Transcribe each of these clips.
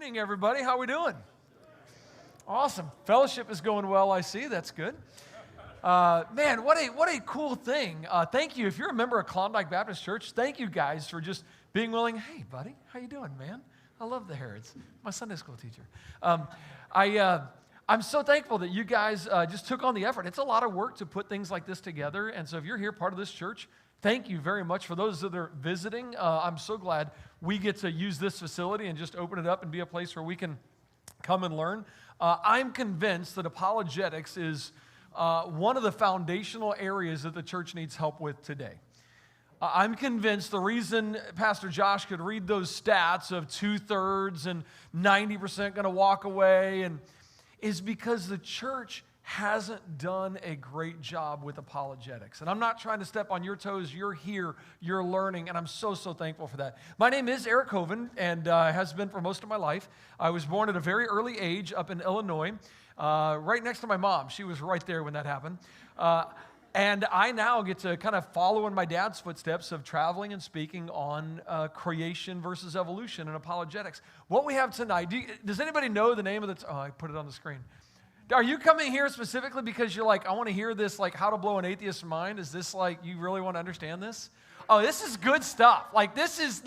evening, everybody. How we doing? Awesome. Fellowship is going well, I see. That's good. Man, what a cool thing. Thank you. If you're a member of Klondike Baptist Church, thank you guys for just being willing. Hey, buddy, how you doing, man? I love the hair. It's my Sunday school teacher. I'm so thankful that you guys just took on the effort. It's a lot of work to put things like this together. And so if you're here, part of this church, thank you very much. For those that are visiting, I'm so glad we get to use this facility and just open it up and be a place where we can come and learn. I'm convinced that apologetics is one of the foundational areas that the church needs help with today. I'm convinced the reason Pastor Josh could read those stats of 2/3 and 90% going to walk away is because the church hasn't done a great job with apologetics. And I'm not trying to step on your toes. You're here, you're learning, and I'm so thankful for that. My name is Eric Hovind, and has been for most of my life. I was born at a very early age up in Illinois, right next to my mom. She was right there when that happened. And I now get to kind of follow in my dad's footsteps of traveling and speaking on creation versus evolution and apologetics. What we have tonight, does anybody know the name of the, I put it on the screen. Are you coming here specifically because you're like, I want to hear this, like how to blow an atheist's mind? Is this like, you really want to understand this? Oh, this is good stuff. Like this is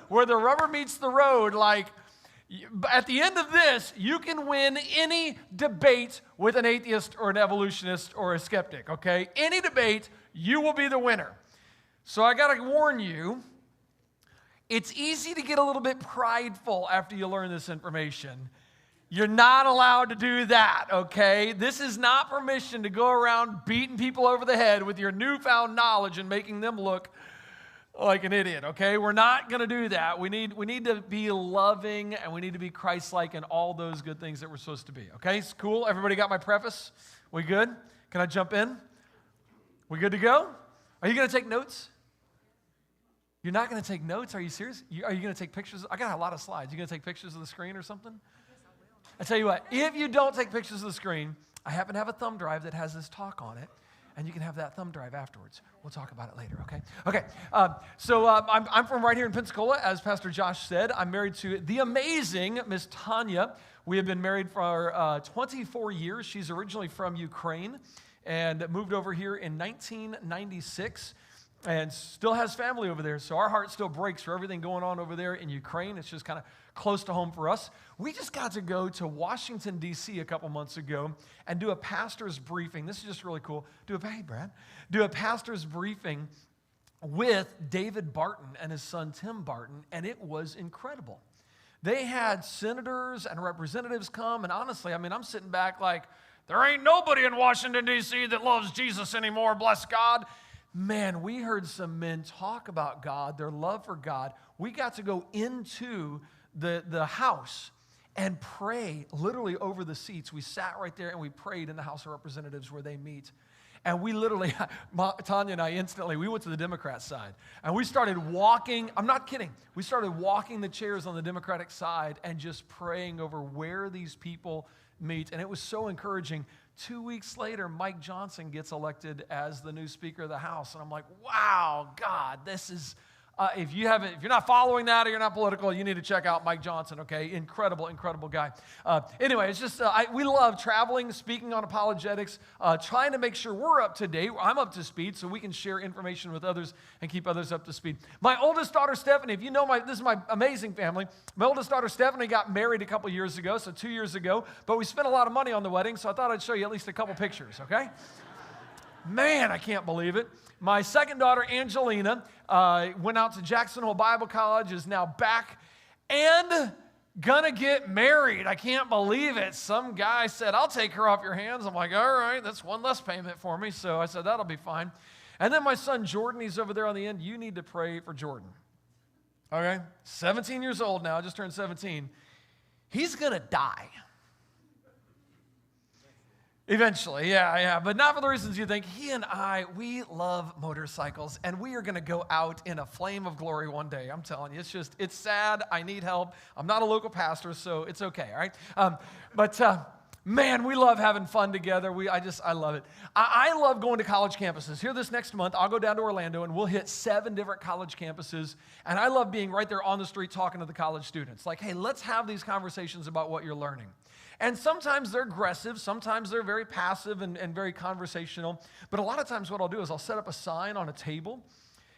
where the rubber meets the road. Like at the end of this, you can win any debate with an atheist or an evolutionist or a skeptic, okay? Any debate, you will be the winner. So I got to warn you, it's easy to get a little bit prideful after you learn this information. You're not allowed to do that, okay? This is not permission to go around beating people over the head with your newfound knowledge and making them look like an idiot, okay? We're not going to do that. We need to be loving, and we need to be Christ-like and all those good things that we're supposed to be, okay? It's cool. Everybody got my preface? We good? Can I jump in? We good to go? Are you going to take notes? You're not going to take notes? Are you serious? Are you going to take pictures? I got a lot of slides. You going to take pictures of the screen or something? I tell you what, if you don't take pictures of the screen, I happen to have a thumb drive that has this talk on it, and you can have that thumb drive afterwards. We'll talk about it later, okay? Okay, so I'm from right here in Pensacola, as Pastor Josh said. I'm married to the amazing Miss Tanya. We have been married for 24 years. She's originally from Ukraine and moved over here in 1996. And still has family over there, so our heart still breaks for everything going on over there in Ukraine. It's just kind of close to home for us. We just got to go to Washington, D.C. a couple months ago and do a pastor's briefing. This is just really cool. Do a pastor's briefing with David Barton and his son Tim Barton, and it was incredible. They had senators and representatives come, and honestly, I mean, I'm sitting back like, there ain't nobody in Washington, D.C. that loves Jesus anymore, bless God. Man, we heard some men talk about God, their love for God. We got to go into the house and pray literally over the seats. We sat right there and we prayed in the House of Representatives where they meet. And we literally, Tanya and I instantly, we went to the Democrat side. And we started walking, I'm not kidding, we started walking the chairs on the Democratic side and just praying over where these people meet. And it was so encouraging. 2 weeks later, Mike Johnson gets elected as the new Speaker of the House. And I'm like, wow, God, this is, if you're not following that or you're not political, you need to check out Mike Johnson, okay? Incredible guy. Anyway, it's just, we love traveling, speaking on apologetics, trying to make sure we're up to date. I'm up to speed so we can share information with others and keep others up to speed. My oldest daughter, Stephanie, if you know this is my amazing family. My oldest daughter, Stephanie, got married a couple years ago, so 2 years ago, but we spent a lot of money on the wedding, so I thought I'd show you at least a couple pictures, okay? Man, I can't believe it. My second daughter, Angelina, went out to Jackson Hole Bible College, is now back and gonna get married. I can't believe it. Some guy said, I'll take her off your hands. I'm like, all right, that's one less payment for me. So I said, that'll be fine. And then my son, Jordan, he's over there on the end. You need to pray for Jordan. Okay? 17 years old now, just turned 17. He's gonna die. Eventually, yeah, but not for the reasons you think. He and I, we love motorcycles, and we are going to go out in a flame of glory one day. I'm telling you, it's sad. I need help. I'm not a local pastor, so it's okay, all right? But Man, we love having fun together. I love it. I love going to college campuses. Here this next month, I'll go down to Orlando and we'll hit 7 different college campuses. And I love being right there on the street talking to the college students. Like, hey, let's have these conversations about what you're learning. And sometimes they're aggressive. Sometimes they're very passive and very conversational. But a lot of times what I'll do is I'll set up a sign on a table.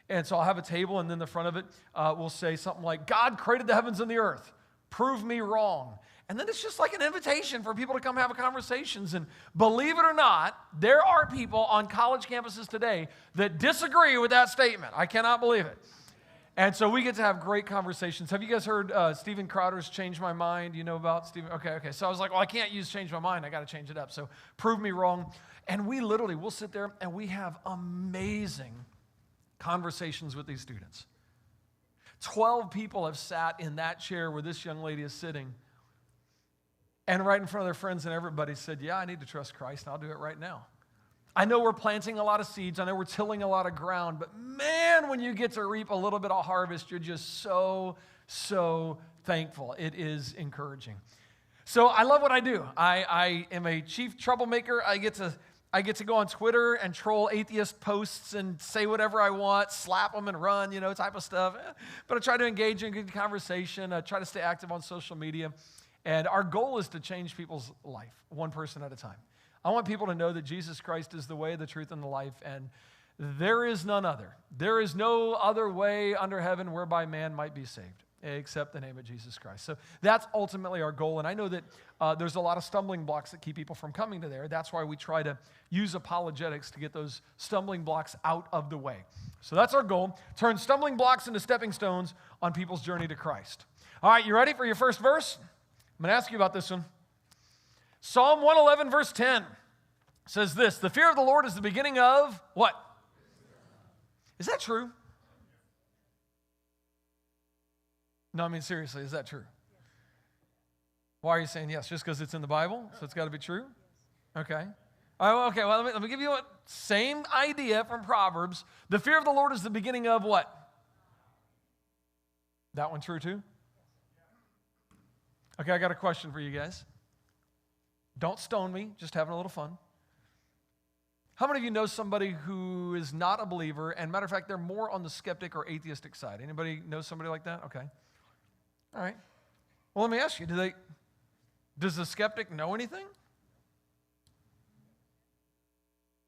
And so I'll have a table and then the front of it will say something like, God created the heavens and the earth. Prove me wrong. And then it's just like an invitation for people to come have conversations. And believe it or not, there are people on college campuses today that disagree with that statement. I cannot believe it. And so we get to have great conversations. Have you guys heard Steven Crowder's Change My Mind? You know about Steven? Okay. So I was like, well, I can't use Change My Mind. I got to change it up. So prove me wrong. And we'll sit there and we have amazing conversations with these students. 12 people have sat in that chair where this young lady is sitting. And right in front of their friends and everybody said, yeah, I need to trust Christ, and I'll do it right now. I know we're planting a lot of seeds. I know we're tilling a lot of ground. But man, when you get to reap a little bit of harvest, you're just so thankful. It is encouraging. So I love what I do. I am a chief troublemaker. I get to go on Twitter and troll atheist posts and say whatever I want, slap them and run, type of stuff. But I try to engage in good conversation. I try to stay active on social media. And our goal is to change people's life, one person at a time. I want people to know that Jesus Christ is the way, the truth, and the life, and there is none other. There is no other way under heaven whereby man might be saved, except the name of Jesus Christ. So that's ultimately our goal, and I know that there's a lot of stumbling blocks that keep people from coming to there. That's why we try to use apologetics to get those stumbling blocks out of the way. So that's our goal, turn stumbling blocks into stepping stones on people's journey to Christ. All right, you ready for your first verse? I'm going to ask you about this one. Psalm 111, verse 10 says this, the fear of the Lord is the beginning of what? Is that true? No, I mean, seriously, is that true? Why are you saying yes? Just because it's in the Bible? So it's got to be true? Okay. Okay, well, let me give you a same idea from Proverbs. The fear of the Lord is the beginning of what? That one true too? Okay, I got a question for you guys. Don't stone me, just having a little fun. How many of you know somebody who is not a believer, and matter of fact, they're more on the skeptic or atheistic side? Anybody know somebody like that? Okay. All right. Well, let me ask you, does the skeptic know anything?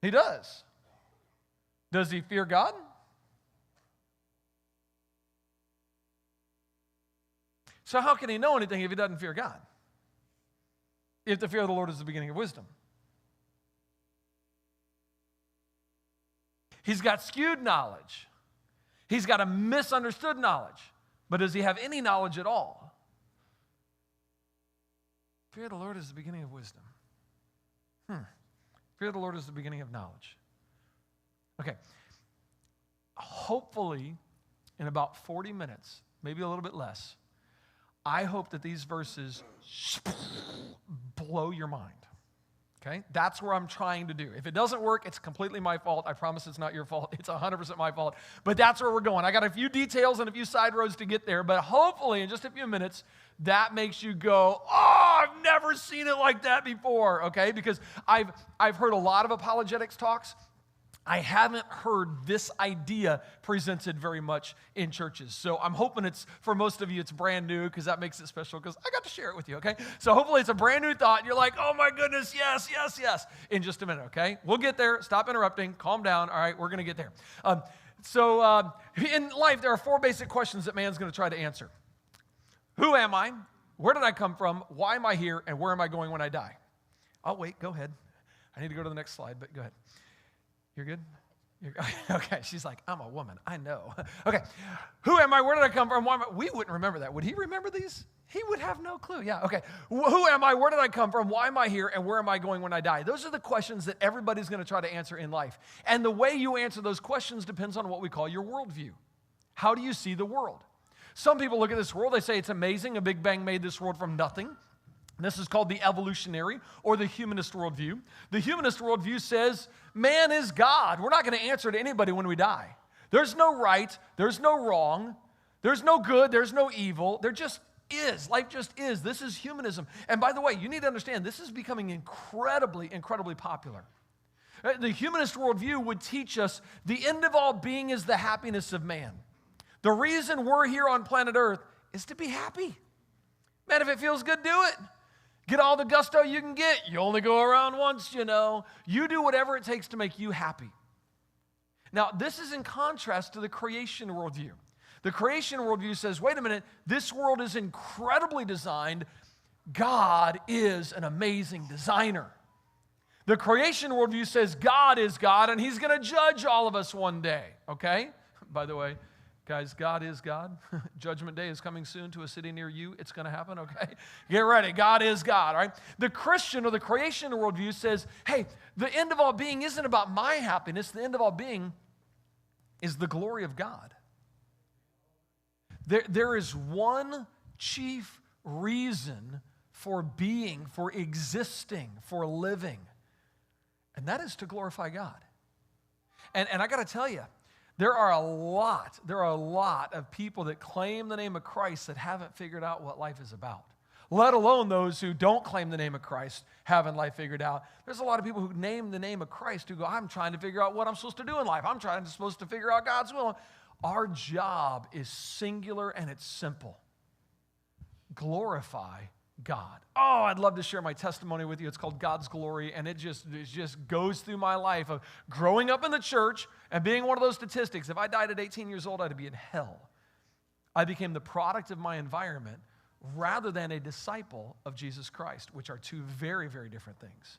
He does. Does he fear God? So how can he know anything if he doesn't fear God? If the fear of the Lord is the beginning of wisdom. He's got skewed knowledge. He's got a misunderstood knowledge. But does he have any knowledge at all? Fear of the Lord is the beginning of wisdom. Fear of the Lord is the beginning of knowledge. Okay. Hopefully, in about 40 minutes, maybe a little bit less, I hope that these verses blow your mind. Okay? That's where I'm trying to do. If it doesn't work, it's completely my fault. I promise it's not your fault. It's 100% my fault. But that's where we're going. I got a few details and a few side roads to get there, but hopefully in just a few minutes, that makes you go, oh, I've never seen it like that before, okay? Because I've heard a lot of apologetics talks. I haven't heard this idea presented very much in churches. So I'm hoping for most of you, it's brand new because that makes it special because I got to share it with you, okay? So hopefully it's a brand new thought. And you're like, oh my goodness, yes, in just a minute, okay? We'll get there. Stop interrupting. Calm down. All right, we're going to get there. So in life, there are 4 basic questions that man's going to try to answer. Who am I? Where did I come from? Why am I here? And where am I going when I die? Oh, wait, go ahead. I need to go to the next slide, but go ahead. You're good? Okay, she's like, I'm a woman. I know. Okay, who am I? Where did I come from? Why am I? We wouldn't remember that. Would he remember these? He would have no clue. Yeah, okay. Who am I? Where did I come from? Why am I here? And where am I going when I die? Those are the questions that everybody's going to try to answer in life. And the way you answer those questions depends on what we call your worldview. How do you see the world? Some people look at this world, they say it's amazing. A Big Bang made this world from nothing. This is called the evolutionary or the humanist worldview. The humanist worldview says man is God. We're not going to answer to anybody when we die. There's no right. There's no wrong. There's no good. There's no evil. They're just is. Life just is. This is humanism. And by the way, you need to understand, this is becoming incredibly, incredibly popular. The humanist worldview would teach us the end of all being is the happiness of man. The reason we're here on planet Earth is to be happy. Man, if it feels good, do it. Get all the gusto you can get. You only go around once, you know. You do whatever it takes to make you happy. Now, this is in contrast to the creation worldview. The creation worldview says, wait a minute, this world is incredibly designed. God is an amazing designer. The creation worldview says God is God, and he's going to judge all of us one day, okay? By the way, guys, God is God. Judgment day is coming soon to a city near you. It's going to happen, okay? Get ready. God is God, all right? The Christian or the creation worldview says, hey, the end of all being isn't about my happiness. The end of all being is the glory of God. There is one chief reason for being, for existing, for living, and that is to glorify God. And I got to tell you, there are a lot of people that claim the name of Christ that haven't figured out what life is about, let alone those who don't claim the name of Christ having life figured out. There's a lot of people who name the name of Christ who go, I'm trying to figure out what I'm supposed to do in life. I'm supposed to figure out God's will. Our job is singular and it's simple. Glorify God. Oh, I'd love to share my testimony with you. It's called God's Glory, and it just goes through my life of growing up in the church and being one of those statistics. If I died at 18 years old, I'd be in hell. I became the product of my environment rather than a disciple of Jesus Christ, which are two very, very different things.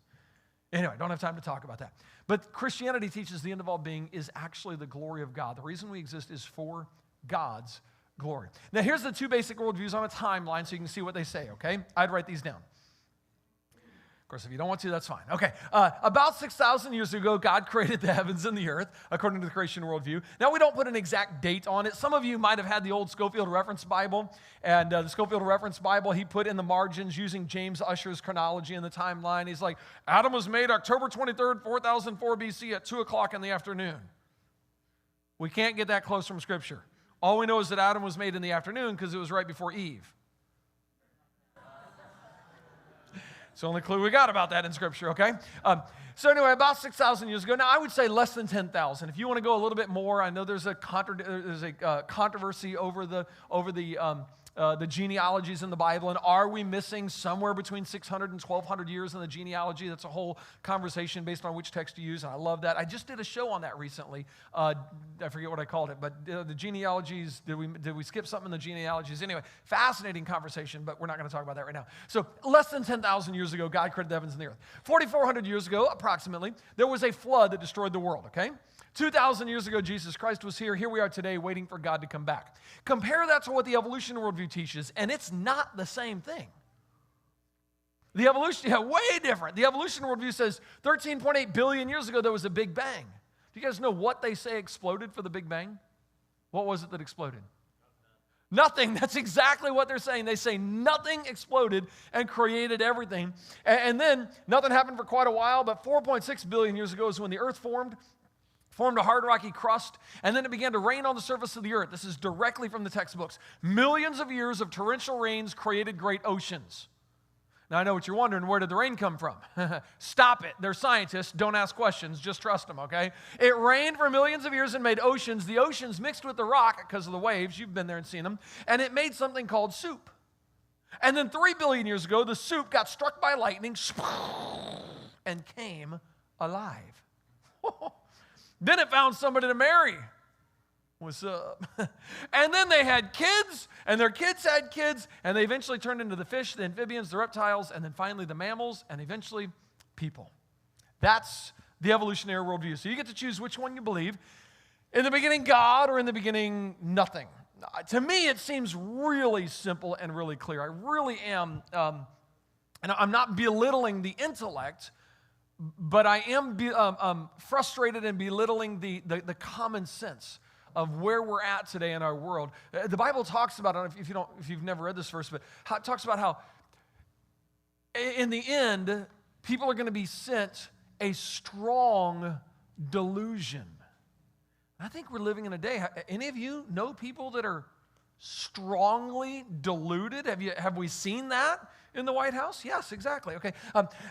Anyway, I don't have time to talk about that. But Christianity teaches the end of all being is actually the glory of God. The reason we exist is for God's glory. Now, here's the two basic worldviews on a timeline so you can see what they say, okay? I'd write these down. Of course, if you don't want to, that's fine. Okay, about 6,000 years ago, God created the heavens and the earth, according to the creation worldview. Now, we don't put an exact date on it. Some of you might have had the old Scofield Reference Bible, and the Scofield Reference Bible, he put in the margins using James Ussher's chronology in the timeline. He's like, Adam was made October 23rd, 4004 BC at 2 o'clock in the afternoon. We can't get that close from Scripture. All we know is that Adam was made in the afternoon because it was right before Eve. It's the only clue we got about that in Scripture, okay? So anyway, about 6,000 years ago. Now, I would say less than 10,000. If you want to go a little bit more, I know there's a controversy over the genealogies in the Bible, and are we missing somewhere between 600 and 1,200 years in the genealogy? That's a whole conversation based on which text you use, and I love that. I just did a show on that recently. I forget what I called it, but the genealogies, did we skip something in the genealogies? Anyway, fascinating conversation, but we're not going to talk about that right now. So less than 10,000 years ago, God created the heavens and the earth. 4,400 years ago, approximately, there was a flood that destroyed the world, okay? 2,000 years ago, Jesus Christ was here. Here we are today waiting for God to come back. Compare that to what the evolution worldview teaches, and it's not the same thing. The evolution, way different. The evolution worldview says 13.8 billion years ago, there was a Big Bang. Do you guys know what they say exploded for the Big Bang? What was it that exploded? Nothing. That's exactly what they're saying. They say nothing exploded and created everything. And then nothing happened for quite a while, but 4.6 billion years ago is when the earth formed a hard rocky crust, and then it began to rain on the surface of the earth. This is directly from the textbooks. Millions of years of torrential rains created great oceans. Now, I know what you're wondering, where did the rain come from? Stop it. They're scientists. Don't ask questions. Just trust them, okay? It rained for millions of years and made oceans. The oceans mixed with the rock because of the waves. You've been there and seen them. And it made something called soup. And then 3 billion years ago, the soup got struck by lightning and came alive. Then it found somebody to marry. What's up? And then they had kids, and their kids had kids, and they eventually turned into the fish, the amphibians, the reptiles, and then finally the mammals, and eventually people. That's the evolutionary worldview. So you get to choose which one you believe. In the beginning, God, or in the beginning, nothing. To me, it seems really simple and really clear. I really am, and I'm not belittling the intellect, but I am frustrated and belittling the common sense of where we're at today in our world. The Bible talks about, I don't know if you've never read this verse, but it talks about how in the end, people are going to be sent a strong delusion. I think we're living in a day, any of you know people that are strongly diluted. Have we seen that in the White House? Yes, exactly. Okay.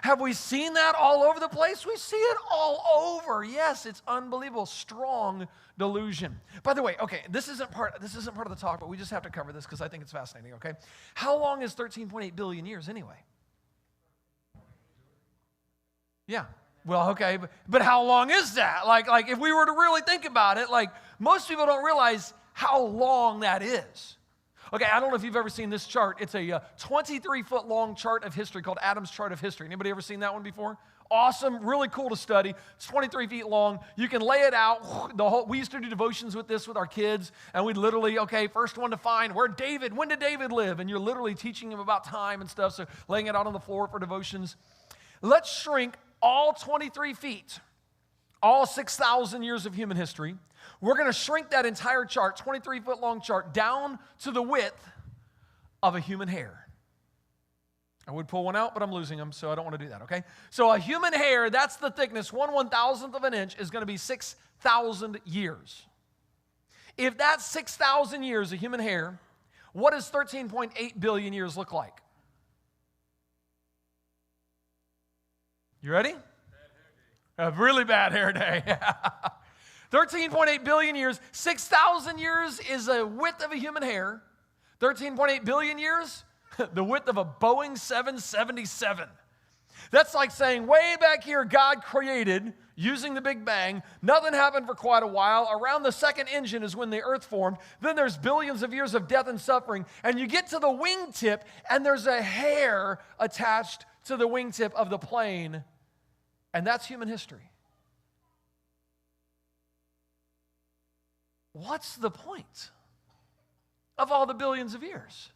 Have we seen that all over the place? We see it all over. Yes, it's unbelievable. Strong delusion. By the way, okay, this isn't part of the talk, but we just have to cover this because I think it's fascinating, okay? How long is 13.8 billion years anyway? Yeah. Well, okay, but how long is that? Like if we were to really think about it, like most people don't realize how long that is. Okay, I don't know if you've ever seen this chart. It's a 23-foot long chart of history called Adam's Chart of History. Anybody ever seen that one before? Awesome, really cool to study. It's 23 feet long. You can lay it out. We used to do devotions with this with our kids, and we'd literally, okay, first one to find when did David live? And you're literally teaching him about time and stuff, so laying it out on the floor for devotions. Let's shrink all 23 feet, all 6,000 years of human history. We're going to shrink that entire chart, 23-foot long chart, down to the width of a human hair. I would pull one out, but I'm losing them, so I don't want to do that, okay? So a human hair, that's the thickness, 1/1000th of an inch is going to be 6,000 years. If that's 6,000 years of human hair, what does 13.8 billion years look like? You ready? A really bad hair day. 13.8 billion years. 6,000 years is the width of a human hair. 13.8 billion years, the width of a Boeing 777. That's like saying way back here, God created using the Big Bang. Nothing happened for quite a while. Around the second engine is when the earth formed. Then there's billions of years of death and suffering. And you get to the wingtip, and there's a hair attached to the wingtip of the plane. And that's human history. What's the point of all the billions of years?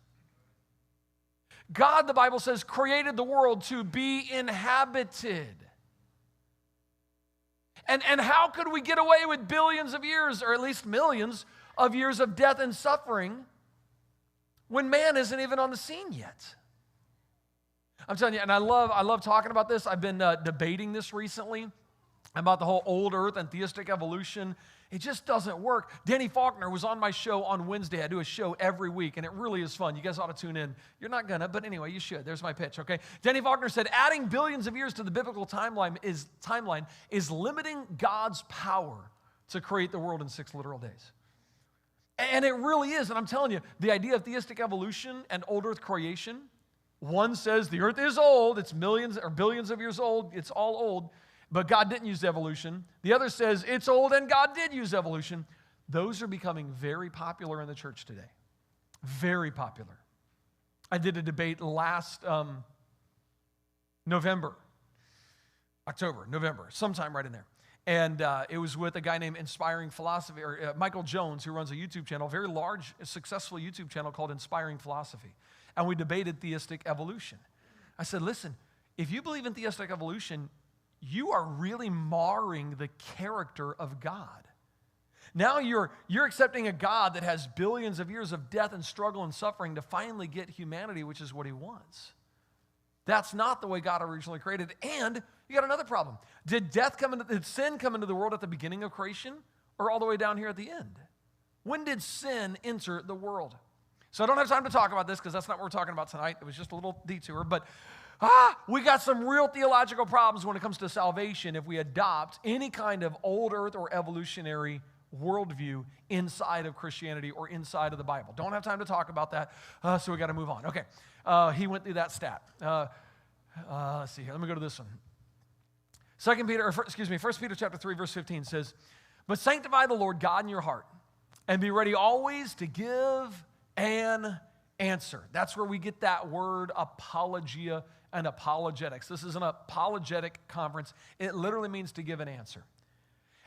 God, the Bible says, created the world to be inhabited. And how could we get away with billions of years, or at least millions of years of death and suffering when man isn't even on the scene yet? I'm telling you, and I love talking about this. I've been debating this recently about the whole old earth and theistic evolution. It just doesn't work. Danny Faulkner was on my show on Wednesday. I do a show every week, and it really is fun. You guys ought to tune in. You're not gonna, but anyway, you should. There's my pitch, okay? Danny Faulkner said, adding billions of years to the biblical timeline is limiting God's power to create the world in 6 literal days. And it really is, and I'm telling you, the idea of theistic evolution and old earth creation, one says the earth is old, it's millions or billions of years old, it's all old, but God didn't use evolution. The other says it's old and God did use evolution. Those are becoming very popular in the church today. Very popular. I did a debate last November, sometime right in there. And it was with a guy named Inspiring Philosophy, or Michael Jones, who runs a YouTube channel, a very large, successful YouTube channel called Inspiring Philosophy. And we debated theistic evolution. I said, listen, if you believe in theistic evolution, you are really marring the character of God. Now you're accepting a God that has billions of years of death and struggle and suffering to finally get humanity, which is what he wants. That's not the way God originally created. And you got another problem. Did sin come into the world at the beginning of creation or all the way down here at the end? When did sin enter the world? So I don't have time to talk about this because that's not what we're talking about tonight. It was just a little detour. But we got some real theological problems when it comes to salvation if we adopt any kind of old earth or evolutionary worldview inside of Christianity or inside of the Bible. Don't have time to talk about that, so we got to move on. Okay, he went through that stat. Let's see here. Let me go to this one. 1 Peter chapter 3, verse 15 says, "But sanctify the Lord God in your heart, and be ready always to give an answer." That's where we get that word apologia and apologetics. This is an apologetic conference. It literally means to give an answer.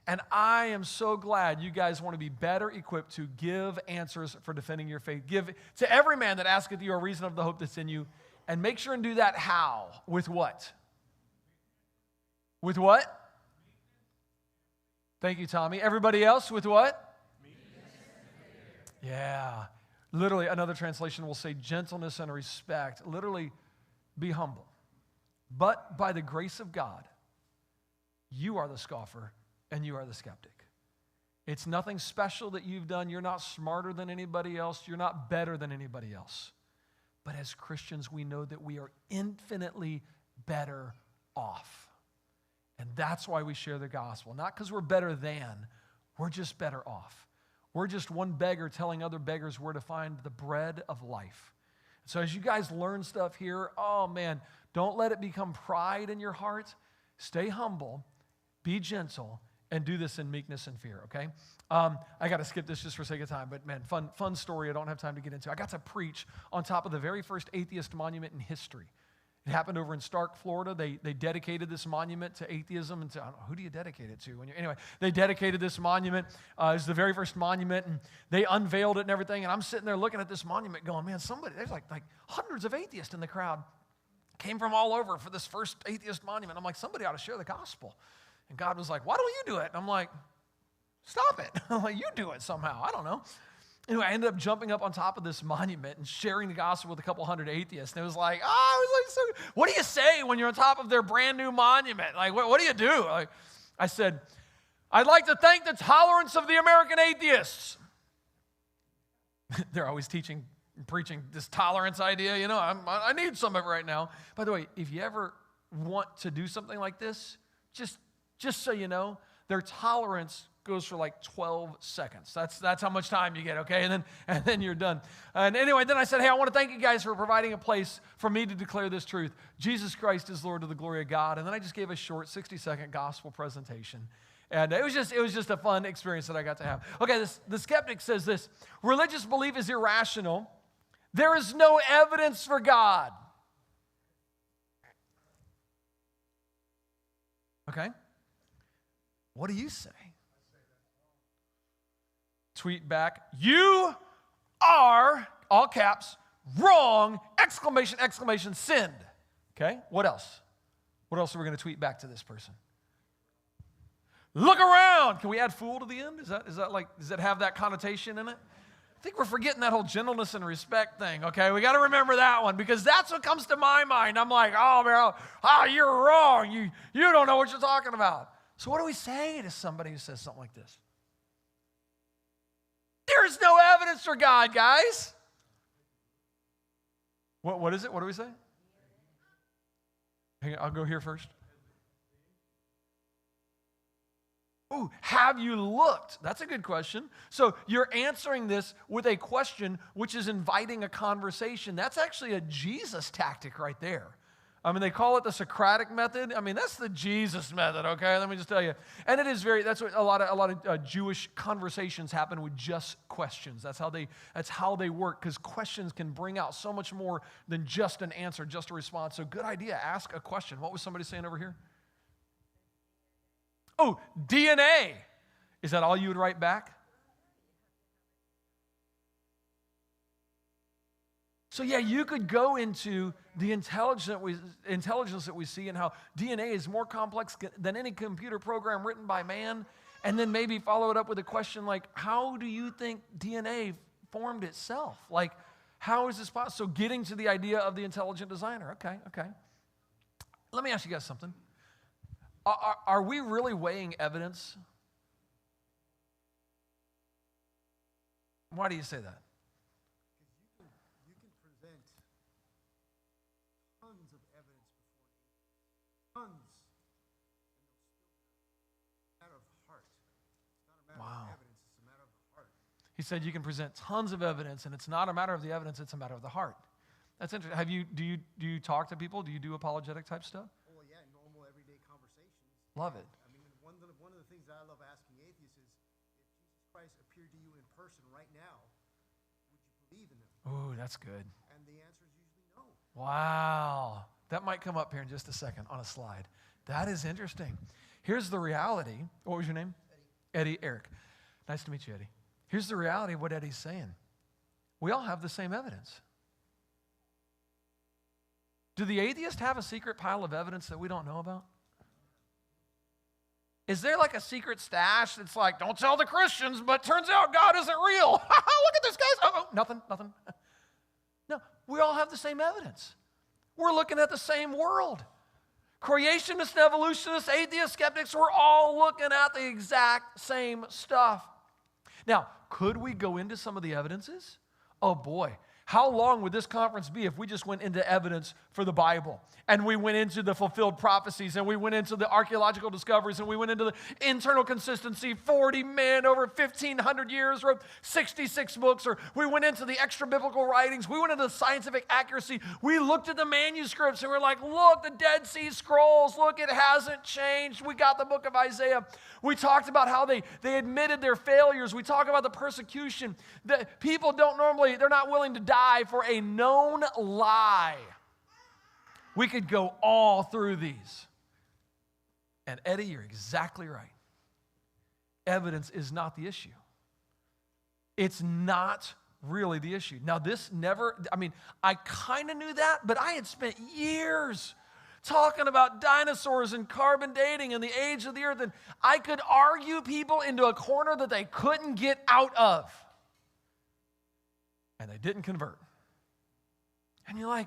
And I am so glad you guys want to be better equipped to give answers for defending your faith. Give to every man that asketh you a reason of the hope that's in you. And make sure and do that how? With what? With what? Thank you, Tommy. Everybody else, with what? Yeah. Literally, another translation will say gentleness and respect. Literally, be humble. But by the grace of God, you are the scoffer and you are the skeptic. It's nothing special that you've done. You're not smarter than anybody else. You're not better than anybody else. But as Christians, we know that we are infinitely better off. And that's why we share the gospel. Not because we're better than, we're just better off. We're just one beggar telling other beggars where to find the bread of life. So as you guys learn stuff here, oh man, don't let it become pride in your heart. Stay humble, be gentle, and do this in meekness and fear, okay? I got to skip this just for sake of time, but man, fun story I don't have time to get into. I got to preach on top of the very first atheist monument in history. It happened over in Stark, Florida. They dedicated this monument to atheism. And to, I don't know, who do you dedicate it to? Anyway, they dedicated this monument. It was the very first monument, and they unveiled it and everything. And I'm sitting there looking at this monument going, man, there's like hundreds of atheists in the crowd. Came from all over for this first atheist monument. I'm like, somebody ought to share the gospel. And God was like, why don't you do it? And I'm like, stop it. I'm like, you do it somehow. I don't know. Anyway, I ended up jumping up on top of this monument and sharing the gospel with a couple hundred atheists. And it was like, what do you say when you're on top of their brand new monument? Like, what do you do? Like, I said, I'd like to thank the tolerance of the American atheists. They're always preaching this tolerance idea. You know, I need some of it right now. By the way, if you ever want to do something like this, just so you know, their tolerance goes for like 12 seconds. That's how much time you get, okay? And then you're done. And anyway, then I said, hey, I want to thank you guys for providing a place for me to declare this truth. Jesus Christ is Lord to the glory of God. And then I just gave a short 60-second gospel presentation. And it was just a fun experience that I got to have. Okay, the skeptic says this: religious belief is irrational. There is no evidence for God. Okay? What do you say? Tweet back, you are, all caps, wrong, exclamation, exclamation, sinned. Okay, what else? What else are we going to tweet back to this person? Look around. Can we add fool to the end? Does that have that connotation in it? I think we're forgetting that whole gentleness and respect thing, okay? We got to remember that one because that's what comes to my mind. I'm like, you're wrong. You don't know what you're talking about. So what do we say to somebody who says something like this? There's no evidence for God, guys. What is it? What do we say? Hang on, I'll go here first. Ooh, have you looked? That's a good question. So you're answering this with a question which is inviting a conversation. That's actually a Jesus tactic right there. I mean, they call it the Socratic method. I mean, that's the Jesus method, okay? Let me just tell you. And it is that's what a lot of Jewish conversations happen with just questions. That's how they work, because questions can bring out so much more than just an answer, just a response. So good idea, ask a question. What was somebody saying over here? Oh, DNA. Is that all you would write back? So yeah, you could go into the intelligence that we see and how DNA is more complex than any computer program written by man, and then maybe follow it up with a question like, how do you think DNA formed itself? Like, how is this possible? So getting to the idea of the intelligent designer. Okay. Let me ask you guys something. Are we really weighing evidence? Why do you say that? Wow. It's a matter of the heart. He said you can present tons of evidence, and it's not a matter of the evidence, it's a matter of the heart. That's interesting. Do you talk to people? Do you do apologetic type stuff? Oh, yeah, normal everyday conversations. Love it. I mean, one of the things that I love asking atheists is, if Jesus Christ appeared to you in person right now, would you believe in him? Ooh, that's good. And the answer is usually no. Wow. That might come up here in just a second on a slide. That is interesting. Here's the reality. What was your name? Eddie, Eric. Nice to meet you, Eddie. Here's the reality of what Eddie's saying. We all have the same evidence. Do the atheists have a secret pile of evidence that we don't know about? Is there like a secret stash that's like, don't tell the Christians, but turns out God isn't real. Look at this, guys. Oh, nothing. No, we all have the same evidence. We're looking at the same world. Creationists, evolutionists, atheists, skeptics, we're all looking at the exact same stuff. Now, could we go into some of the evidences? Oh boy, how long would this conference be if we just went into evidence for the Bible? And we went into the fulfilled prophecies, and we went into the archaeological discoveries, and we went into the internal consistency. 40 men over 1,500 years wrote 66 books, or we went into the extra biblical writings. We went into the scientific accuracy. We looked at the manuscripts, and we're like, look, the Dead Sea Scrolls, look, it hasn't changed. We got the book of Isaiah. We talked about how they admitted their failures. We talk about the persecution. That people they're not willing to die for a known lie. We could go all through these. And Eddie, you're exactly right. Evidence is not the issue. It's not really the issue. Now, I kind of knew that, but I had spent years talking about dinosaurs and carbon dating and the age of the earth, and I could argue people into a corner that they couldn't get out of. And they didn't convert. And you're like,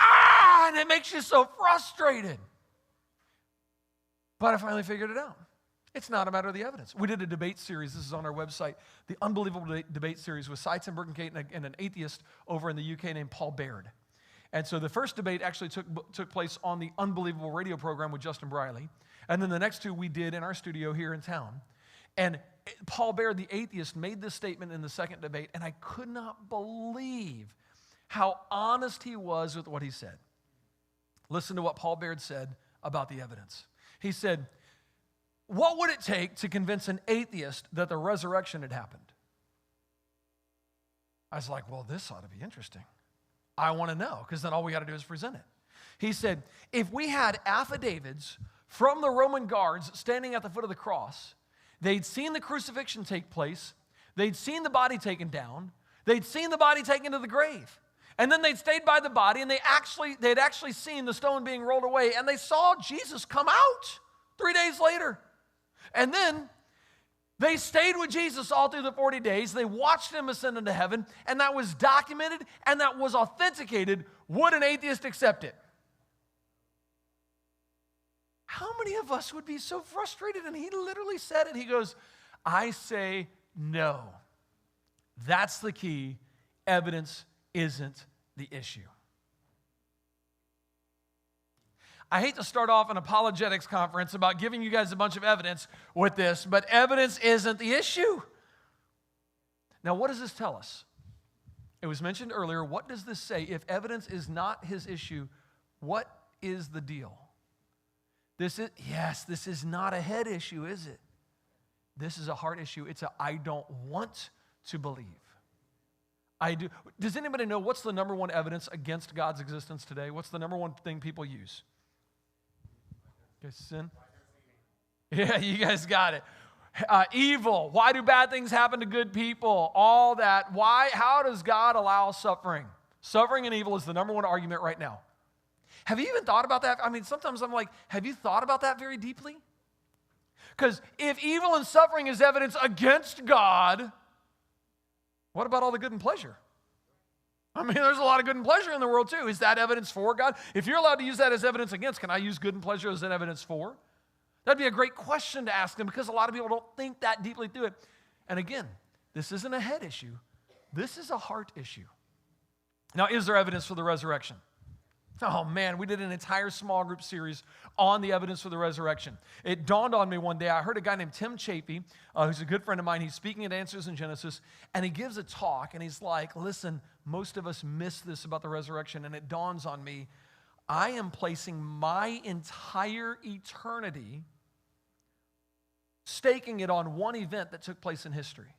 and it makes you so frustrated. But I finally figured it out. It's not a matter of the evidence. We did a debate series. This is on our website. The Unbelievable Debate Series with Seitzen Bergenkate and an atheist over in the UK named Paul Baird. And so the first debate actually took place on the Unbelievable radio program with Justin Briley. And then the next two we did in our studio here in town. And Paul Baird, the atheist, made this statement in the second debate, and I could not believe how honest he was with what he said. Listen to what Paul Baird said about the evidence. He said, what would it take to convince an atheist that the resurrection had happened? I was like, well, this ought to be interesting. I want to know, because then all we got to do is present it. He said, if we had affidavits from the Roman guards standing at the foot of the cross, they'd seen the crucifixion take place, they'd seen the body taken down, they'd seen the body taken to the grave. And then they'd stayed by the body, and they'd actually seen the stone being rolled away, and they saw Jesus come out 3 days later. And then they stayed with Jesus all through the 40 days. They watched him ascend into heaven, and that was documented, and that was authenticated. Would an atheist accept it? How many of us would be so frustrated? And he literally said it. He goes, I say no. That's the key. Evidence isn't the issue. I hate to start off an apologetics conference about giving you guys a bunch of evidence with this, but evidence isn't the issue. Now, what does this tell us? It was mentioned earlier. What does this say? If evidence is not his issue, what is the deal? This is not a head issue, is it? This is a heart issue. It's I don't want to believe. I do. Does anybody know what's the number one evidence against God's existence today? What's the number one thing people use? Okay, sin? Yeah, you guys got it. Evil. Why do bad things happen to good people? All that. Why? How does God allow suffering? Suffering and evil is the number one argument right now. Have you even thought about that? I mean, sometimes I'm like, have you thought about that very deeply? Because if evil and suffering is evidence against God, what about all the good and pleasure? I mean, there's a lot of good and pleasure in the world too. Is that evidence for God? If you're allowed to use that as evidence against, can I use good and pleasure as an evidence for? That'd be a great question to ask them, because a lot of people don't think that deeply through it. And again, this isn't a head issue. This is a heart issue. Now, is there evidence for the resurrection? Oh man, we did an entire small group series on the evidence for the resurrection. It dawned on me one day, I heard a guy named Tim Chapey, who's a good friend of mine. He's speaking at Answers in Genesis, and he gives a talk, and he's like, listen, most of us miss this about the resurrection, and it dawns on me, I am placing my entire eternity, staking it on one event that took place in history.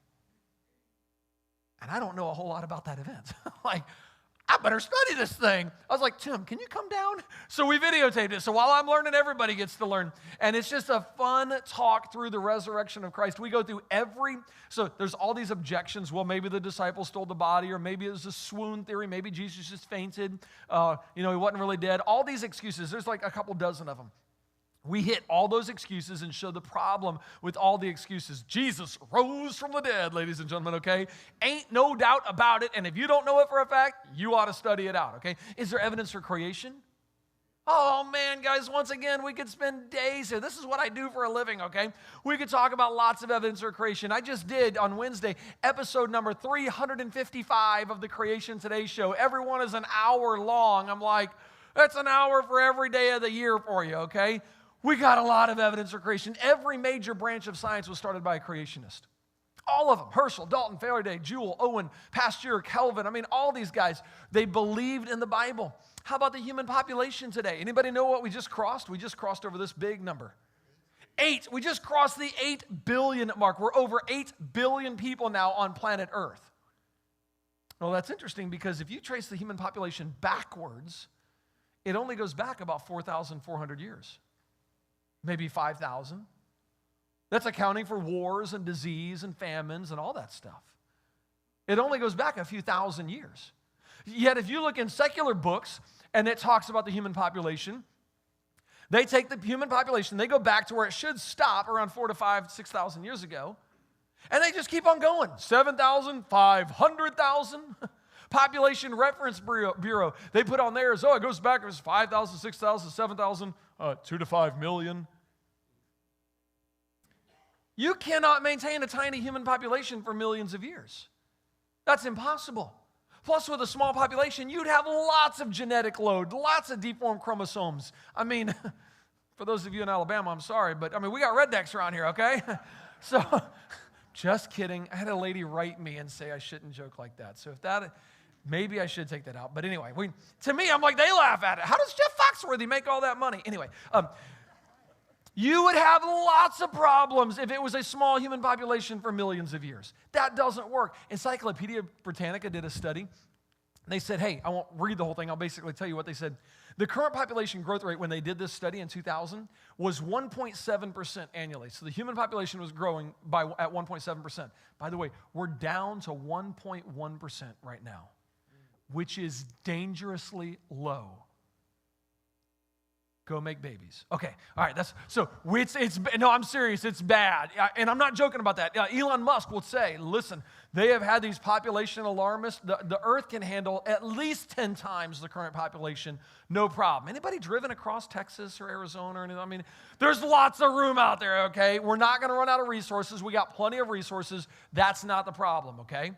And I don't know a whole lot about that event. Like, I better study this thing. I was like, Tim, can you come down? So we videotaped it. So while I'm learning, everybody gets to learn. And it's just a fun talk through the resurrection of Christ. We go through so there's all these objections. Well, maybe the disciples stole the body, or maybe it was a swoon theory. Maybe Jesus just fainted. He wasn't really dead. All these excuses. There's like a couple dozen of them. We hit all those excuses and show the problem with all the excuses. Jesus rose from the dead, ladies and gentlemen, okay? Ain't no doubt about it, and if you don't know it for a fact, you ought to study it out, okay? Is there evidence for creation? Oh man, guys, once again, we could spend days here. This is what I do for a living, okay? We could talk about lots of evidence for creation. I just did on Wednesday, episode number 355 of the Creation Today show. Every one is an hour long. I'm like, that's an hour for every day of the year for you, okay? We got a lot of evidence for creation. Every major branch of science was started by a creationist. All of them, Herschel, Dalton, Faraday, Joule, Owen, Pasteur, Kelvin. I mean, all these guys, they believed in the Bible. How about the human population today? Anybody know what we just crossed? We just crossed over this big number. 8. We just crossed the 8 billion mark. We're over 8 billion people now on planet Earth. Well, that's interesting because if you trace the human population backwards, it only goes back about 4,400 years, maybe 5,000. That's accounting for wars and disease and famines and all that stuff. It only goes back a few thousand years. Yet if you look in secular books and it talks about the human population, they take the human population, they go back to where it should stop around 4,000 to 5,000, 6,000 years ago, and they just keep on going. 7,000, 500,000. Population Reference Bureau, they put on theirs, it goes back, it was 5,000, 6,000, 7,000, 2 to 5 million. You cannot maintain a tiny human population for millions of years. That's impossible. Plus, with a small population, you'd have lots of genetic load, lots of deformed chromosomes. I mean, for those of you in Alabama, I'm sorry, but I mean, we got rednecks around here, okay? So, just kidding. I had a lady write me and say I shouldn't joke like that. So if that, maybe I should take that out. But anyway, to me, I'm like, they laugh at it. How does Jeff Foxworthy make all that money? Anyway, you would have lots of problems if it was a small human population for millions of years. That doesn't work. Encyclopedia Britannica did a study. They said, hey, I won't read the whole thing. I'll basically tell you what they said. The current population growth rate when they did this study in 2000 was 1.7% annually. So the human population was growing at 1.7%. By the way, we're down to 1.1% right now, which is dangerously low. Go make babies. Okay, all right, no, I'm serious, it's bad. And I'm not joking about that. Elon Musk will say, listen, they have had these population alarmists. The earth can handle at least 10 times the current population, no problem. Anybody driven across Texas or Arizona or anything? I mean, there's lots of room out there, okay? We're not gonna run out of resources. We got plenty of resources. That's not the problem, okay?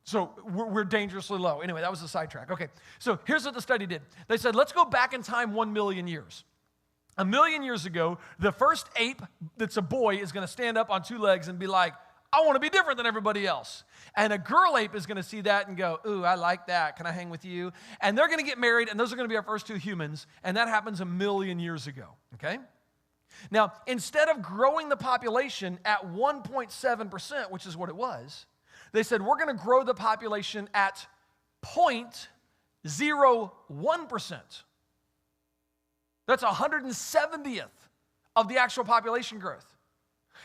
So we're dangerously low. Anyway, that was a sidetrack. Okay, so here's what the study did. They said, let's go back in time 1 million years. 1 million years ago, the first ape that's a boy is going to stand up on 2 legs and be like, I want to be different than everybody else. And a girl ape is going to see that and go, ooh, I like that. Can I hang with you? And they're going to get married, and those are going to be our first 2 humans. And that happens 1 million years ago, okay? Now, instead of growing the population at 1.7%, which is what it was, they said, we're going to grow the population at 0.01%. That's 170th of the actual population growth.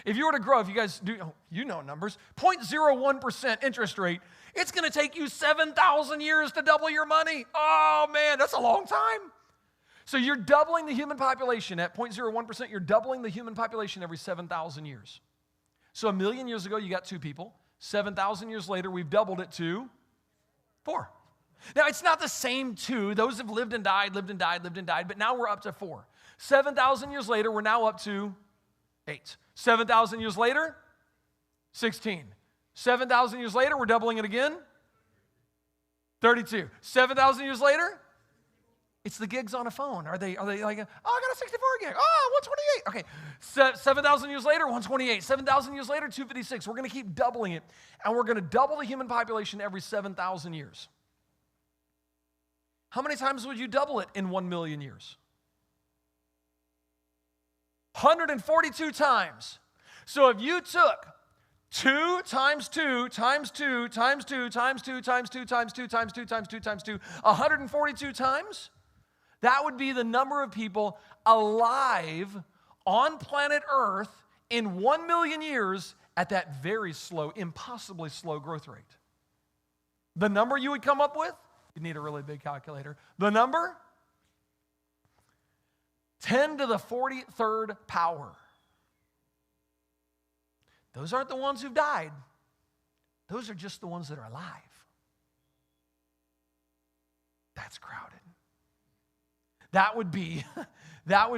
If you were to grow, if you guys do, you know numbers, 0.01% interest rate, it's going to take you 7,000 years to double your money. Oh, man, that's a long time. So you're doubling the human population at 0.01%. You're doubling the human population every 7,000 years. So 1 million years ago, you got 2 people. 7,000 years later, we've doubled it to 4. Now, it's not the same 2. Those have lived and died, but now we're up to 4. 7,000 years later, we're now up to 8. 7,000 years later, 16. 7,000 years later, we're doubling it again, 32. 7,000 years later, it's the gigs on a phone. Are they like, I got a 64 gig. 128. Okay, 7,000 years later, 128. 7,000 years later, 256. We're going to keep doubling it, and we're going to double the human population every 7,000 years. How many times would you double it in 1 million years? 142 times. So if you took 2 times 2 times 2 times 2 times 2 times 2 times 2 times 2 times 2 times 2, 142 times, that would be the number of people alive on planet Earth in 1 million years at that very slow, impossibly slow growth rate. The number you would come up with, you need a really big calculator. The number, 10 to the 43rd power. Those aren't the ones who've died. Those are just the ones that are alive. That's crowded. That would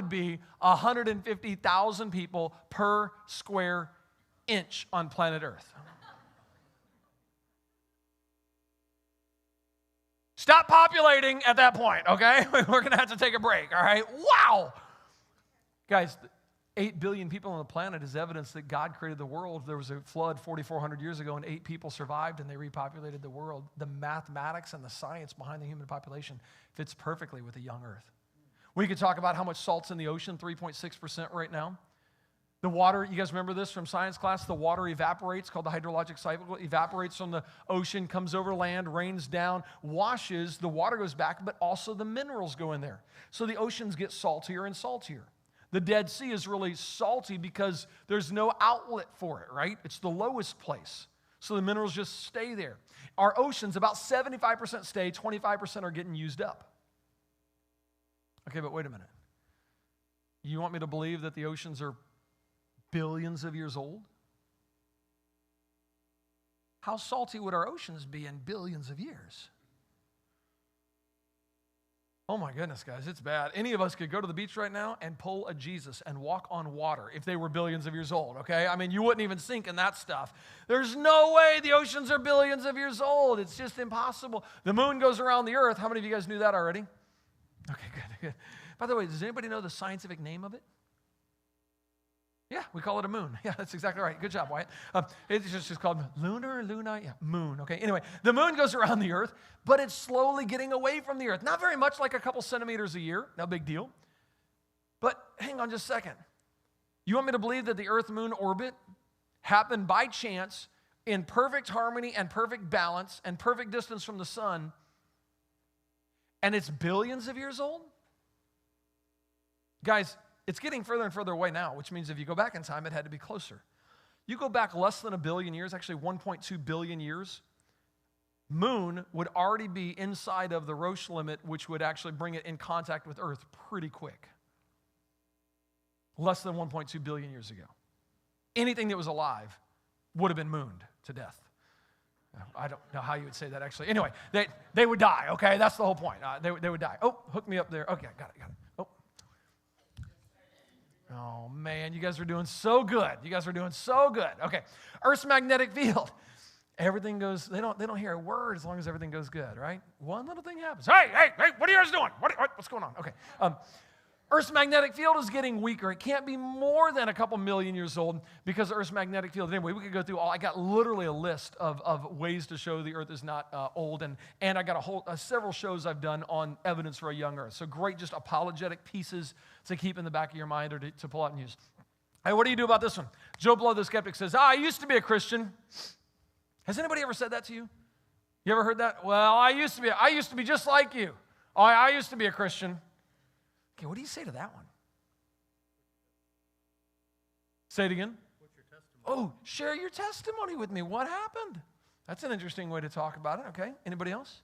be 150,000 people per square inch on planet Earth. Stop populating at that point, okay? We're going to have to take a break, all right? Wow! Guys, 8 billion people on the planet is evidence that God created the world. There was a flood 4,400 years ago, and 8 people survived, and they repopulated the world. The mathematics and the science behind the human population fits perfectly with a young Earth. We could talk about how much salt's in the ocean, 3.6% right now. The water, you guys remember this from science class? The water evaporates, called the hydrologic cycle. It evaporates from the ocean, comes over land, rains down, washes, the water goes back, but also the minerals go in there. So the oceans get saltier and saltier. The Dead Sea is really salty because there's no outlet for it, right? It's the lowest place. So the minerals just stay there. Our oceans, about 75% stay, 25% are getting used up. Okay, but wait a minute. You want me to believe that the oceans are billions of years old? How salty would our oceans be in billions of years? Oh my goodness, guys, it's bad. Any of us could go to the beach right now and pull a Jesus and walk on water if they were billions of years old, okay? I mean, you wouldn't even sink in that stuff. There's no way the oceans are billions of years old. It's just impossible. The moon goes around the earth. How many of you guys knew that already? Okay, good. By the way, does anybody know the scientific name of it? Yeah, we call it a moon. Yeah, that's exactly right. Good job, Wyatt. It's just called luna, yeah, moon. Okay, anyway, the moon goes around the earth, but it's slowly getting away from the earth. Not very much, like a couple centimeters a year. No big deal. But hang on just a second. You want me to believe that the earth-moon orbit happened by chance in perfect harmony and perfect balance and perfect distance from the sun, and it's billions of years old? Guys, it's getting further and further away now, which means if you go back in time, it had to be closer. You go back less than 1 billion years, actually 1.2 billion years, moon would already be inside of the Roche limit, which would actually bring it in contact with Earth pretty quick. Less than 1.2 billion years ago. Anything that was alive would have been mooned to death. I don't know how you would say that, actually. Anyway, they would die, okay? That's the whole point. They would die. Oh, hook me up there. Okay, got it. Oh, man, you guys are doing so good. Okay, Earth's magnetic field. Everything goes, they don't hear a word as long as everything goes good, right? One little thing happens. Hey, what are you guys doing? What's going on? Okay. Earth's magnetic field is getting weaker. It can't be more than a couple million years old because of Earth's magnetic field. Anyway, we could go through I got literally a list of ways to show the Earth is not old, and I got several shows I've done on evidence for a young Earth. So great, just apologetic pieces to keep in the back of your mind or to pull out and use. Hey, what do you do about this one? Joe Blow the Skeptic says, I used to be a Christian. Has anybody ever said that to you? You ever heard that? Well, I used to be just like you. I used to be a Christian. Okay, what do you say to that one? Say it again. What's your testimony? Oh, share your testimony with me. What happened? That's an interesting way to talk about it. Okay, anybody else?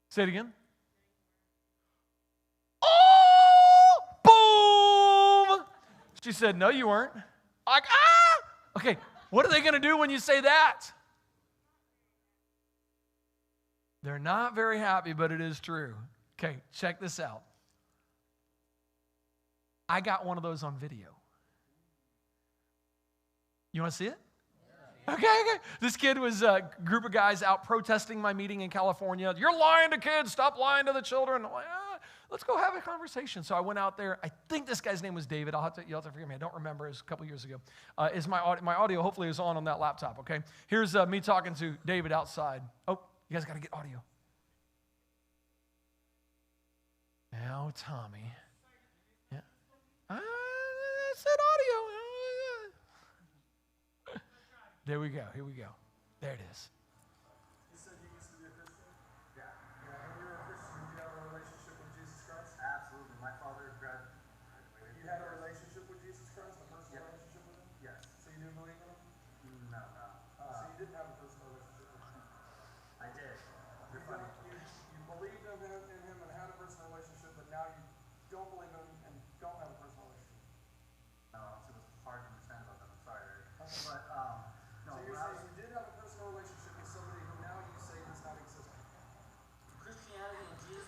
Say it again. Oh, boom! She said, no, you weren't. Like, okay, what are they going to do when you say that? They're not very happy, but it is true. Okay, check this out. I got one of those on video. You want to see it? Okay. This kid was a group of guys out protesting my meeting in California. You're lying to kids. Stop lying to the children. I'm like, let's go have a conversation. So I went out there. I think this guy's name was David. You'll have to forgive me. I don't remember. It was a couple years ago. My audio hopefully is on that laptop, okay? Here's me talking to David outside. Oh, you guys got to get audio. Now, Tommy. Yeah. I said audio. There we go. Here we go. There it is. You said you used to be a Christian? Yeah. When you were a Christian, did you have a relationship with Jesus Christ? Absolutely. My father graduated. You had a relationship with Jesus Christ? A personal relationship with him? Yes. So you didn't believe in him? No. So you didn't have a personal relationship with him? I did. You're funny. You believed in him and had a personal relationship, but now you don't believe in him and don't have a personal relationship. No, it was hard to understand about that. I'm sorry, Eric. But, no, so you're saying you did have a personal relationship with somebody who now you say does not exist? Christianity and Jesus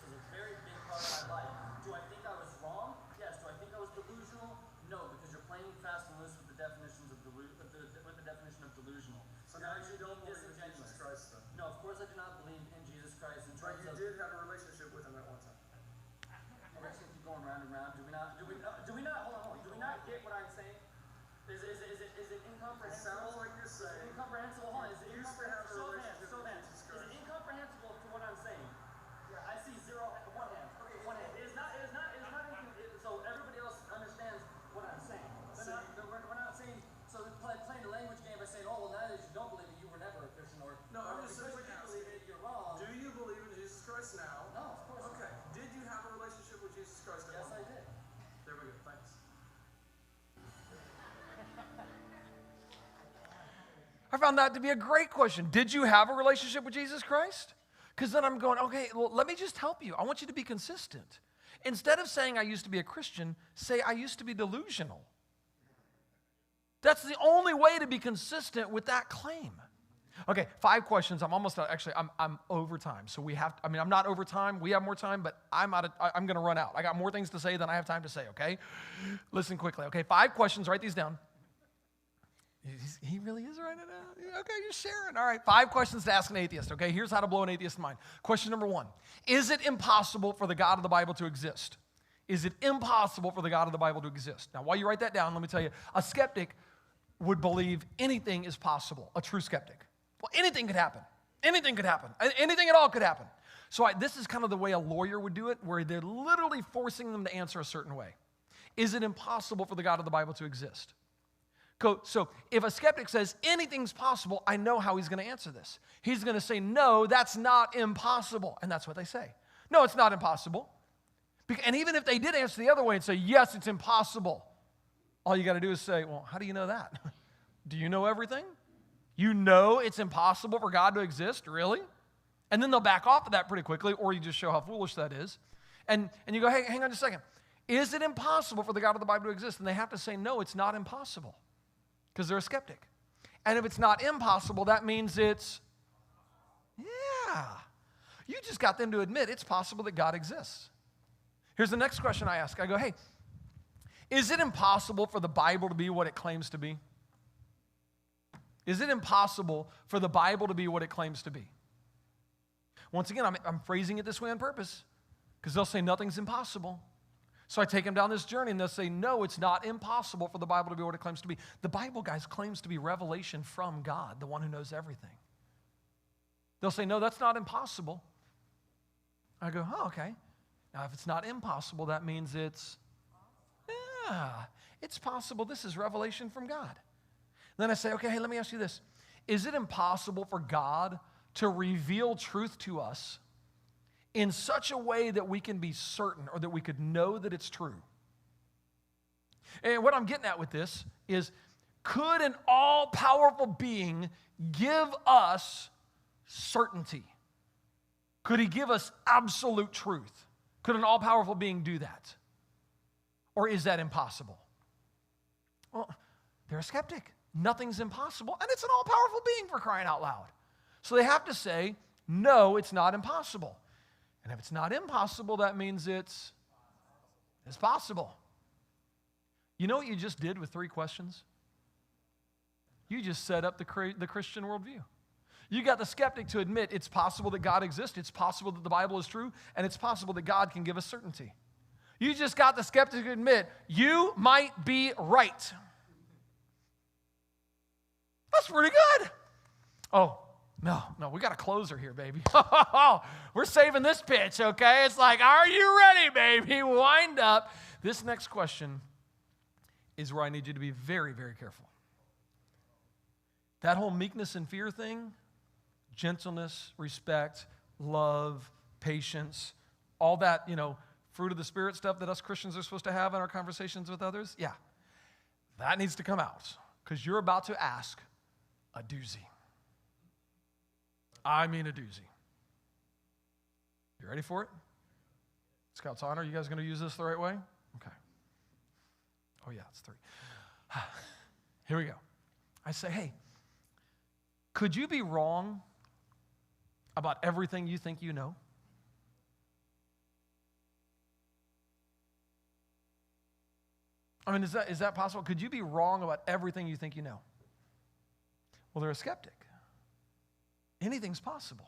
Is it It incomprehensible? sounds like you're saying. Incomprehensible. Hold on. Is it You used to have a incomprehensible? relationship Show of with hands. Jesus Is Christ. it incomprehensible to what I'm saying? I see one hand. One hand. It is not. So everybody else understands what I'm saying. We're not saying. So they're playing the language game by saying, oh well, now that you don't believe it, you were never a Christian, or No, I'm just because simply you asking. believe it, you're wrong. Do you believe in Jesus Christ now? No, of course not. Okay. Did you have a relationship with Jesus Christ at Yes, one I point? did. There we go. Thanks. I found that to be a great question. Did you have a relationship with Jesus Christ? Because then I'm going, okay, well, let me just help you. I want you to be consistent. Instead of saying I used to be a Christian, say I used to be delusional. That's the only way to be consistent with that claim. Okay, 5 questions. I'm almost out. Actually, I'm over time. So we have, I'm not over time. We have more time, but I'm going to run out. I got more things to say than I have time to say, okay? Listen quickly. Okay, 5 questions. Write these down. He really is writing it down. Okay, you're sharing. All right, 5 questions to ask an atheist. Okay, here's how to blow an atheist's mind. Question number 1. Is it impossible for the God of the Bible to exist? Is it impossible for the God of the Bible to exist? Now, while you write that down, let me tell you, a skeptic would believe anything is possible, a true skeptic. Well, anything could happen. Anything could happen. Anything at all could happen. So this is kind of the way a lawyer would do it, where they're literally forcing them to answer a certain way. Is it impossible for the God of the Bible to exist? So if a skeptic says anything's possible, I know how he's going to answer this. He's going to say, no, that's not impossible. And that's what they say. No, it's not impossible. And even if they did answer the other way and say, yes, it's impossible, all you got to do is say, well, how do you know that? Do you know everything? You know it's impossible for God to exist, really? And then they'll back off of that pretty quickly, or you just show how foolish that is. And you go, hey, hang on just a second. Is it impossible for the God of the Bible to exist? And they have to say, no, it's not impossible, because they're a skeptic. And if it's not impossible, that means it's, yeah. You just got them to admit it's possible that God exists. Here's the next question I ask. I go, hey, is it impossible for the Bible to be what it claims to be? Is it impossible for the Bible to be what it claims to be? Once again, I'm phrasing it this way on purpose, because they'll say nothing's impossible. So I take them down this journey, and they'll say, no, it's not impossible for the Bible to be what it claims to be. The Bible, guys, claims to be revelation from God, the one who knows everything. They'll say, no, that's not impossible. I go, oh, okay. Now, if it's not impossible, that means it's possible. This is revelation from God. Then I say, okay, hey, let me ask you this. Is it impossible for God to reveal truth to us in such a way that we can be certain, or that we could know that it's true? And what I'm getting at with this is, could an all-powerful being give us certainty? Could he give us absolute truth? Could an all-powerful being do that? Or is that impossible? Well, they're a skeptic. Nothing's impossible, and it's an all-powerful being, for crying out loud. So they have to say, no, it's not impossible. And if it's not impossible, that means it's possible. You know what you just did with 3 questions? You just set up the Christian worldview. You got the skeptic to admit it's possible that God exists, it's possible that the Bible is true, and it's possible that God can give us certainty. You just got the skeptic to admit you might be right. That's pretty good. Oh, no, we got a closer here, baby. We're saving this pitch, okay? It's like, are you ready, baby? Wind up. This next question is where I need you to be very, very careful. That whole meekness and fear thing, gentleness, respect, love, patience, all that, fruit of the Spirit stuff that us Christians are supposed to have in our conversations with others, yeah, that needs to come out, because you're about to ask a doozy. I mean a doozy. You ready for it? Scout's honor, you guys going to use this the right way? Okay. Oh, yeah, it's 3. Here we go. I say, hey, could you be wrong about everything you think you know? I mean, is that possible? Could you be wrong about everything you think you know? Well, they're a skeptic. Anything's possible.